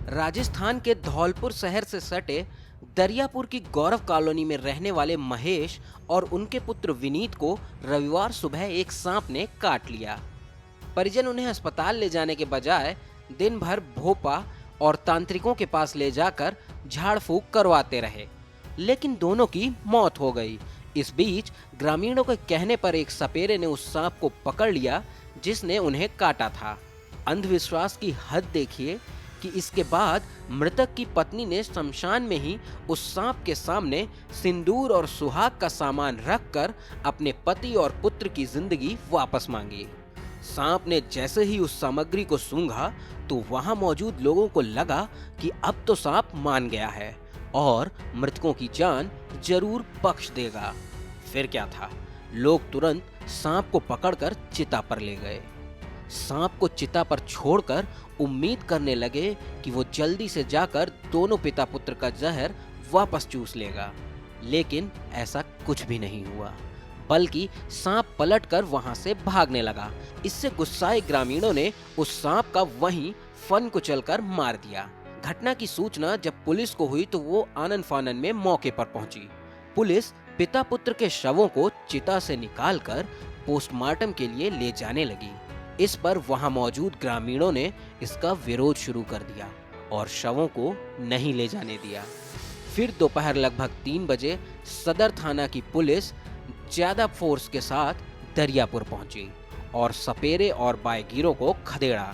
राजस्थान के धौलपुर शहर से सटे दरियापुर की गौरव कॉलोनी में रहने वाले महेश और उनके पुत्र विनीत को रविवार सुबह एक सांप ने काट लिया। परिजन उन्हें अस्पताल ले जाने के बजाय दिन भर भोपा और तांत्रिकों के पास ले जाकर झाड़ फूक करवाते रहे, लेकिन दोनों की मौत हो गई। इस बीच ग्रामीणों के कहने पर एक सपेरे ने उस सांप को पकड़ लिया जिसने उन्हें काटा था। अंधविश्वास की हद देखिए कि इसके बाद मृतक की पत्नी ने शमशान में ही उस सांप के सामने सिंदूर और सुहाग का सामान रखकर अपने पति और पुत्र की जिंदगी वापस मांगी। सांप ने जैसे ही उस सामग्री को सूंघा तो वहां मौजूद लोगों को लगा कि अब तो सांप मान गया है और मृतकों की जान जरूर बख्श देगा। फिर क्या था, लोग तुरंत सांप को पकड़कर चिता पर ले गए। सांप को चिता पर छोड़कर उम्मीद करने लगे कि वो जल्दी से जाकर दोनों पिता पुत्र का जहर वापस चूस लेगा, लेकिन ऐसा कुछ भी नहीं हुआ, बल्कि सांप पलटकर वहां से भागने लगा। इससे गुस्साए ग्रामीणों ने उस सांप का वहीं फन कुचलकर मार दिया। घटना की सूचना जब पुलिस को हुई तो वो आनन फानन में मौके पर पहुंची। पुलिस पिता पुत्र के शवों को चिता से निकालकर पोस्टमार्टम के लिए ले जाने लगी। इस पर वहां मौजूद ग्रामीणों ने इसका विरोध शुरू कर दिया और शवों को नहीं ले जाने दिया। फिर दोपहर लगभग 3 बजे सदर थाना की पुलिस ज्यादा फोर्स के साथ दरियापुर पहुंची और सपेरे और बायगीरों को खदेड़ा।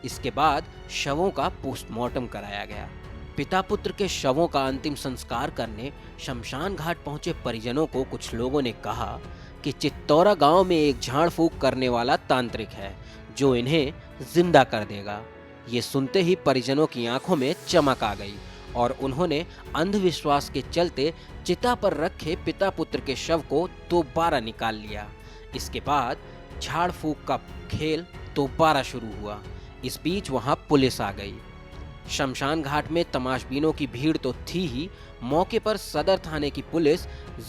इसके बाद शवों का पोस्टमार्टम कराया गया। पिता पुत्र के शवों का अंतिम संस्कार करने शमशान घाट पहुंचे परिजनों को कुछ लोगों ने कहा कि चित्तौरा गांव में एक झाड़ फूक करने वाला तांत्रिक है जो इन्हें जिंदा कर देगा। ये सुनते ही परिजनों की आंखों में चमक आ गई और उन्होंने अंधविश्वास के चलते चिता पर रखे पिता पुत्र के शव को दोबारा निकाल लिया। इसके बाद झाड़ फूक का खेल दोबारा शुरू हुआ। इस बीच वहां पुलिस आ गई। शमशान घाट में तमाशबीनों की भीड़ तो थी ही, मौके पर सदर थाने की पुलिस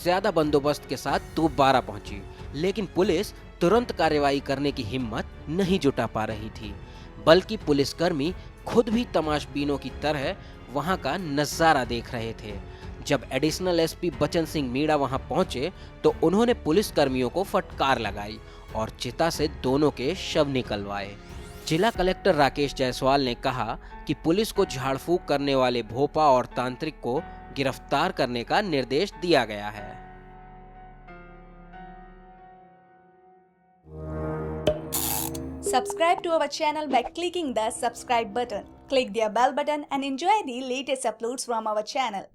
ज्यादा बंदोबस्त के साथ दोबारा पहुंची, लेकिन पुलिस तुरंत कार्रवाई करने की हिम्मत नहीं जुटा पा रही थी, बल्कि पुलिसकर्मी खुद भी तमाशबीनों की तरह वहां का नजारा देख रहे थे। जब एडिशनल एसपी बचन सिंह मीणा वहां पहुंचे तो उन्होंने पुलिसकर्मियों को फटकार लगाई और चिता से दोनों के शव निकलवाए। जिला कलेक्टर राकेश जायसवाल ने कहा कि पुलिस को झाड़ फूक करने वाले भोपा और तांत्रिक को गिरफ्तार करने का निर्देश दिया गया है। Subscribe to our channel by clicking the subscribe button. Click the bell button and enjoy the latest uploads from our channel.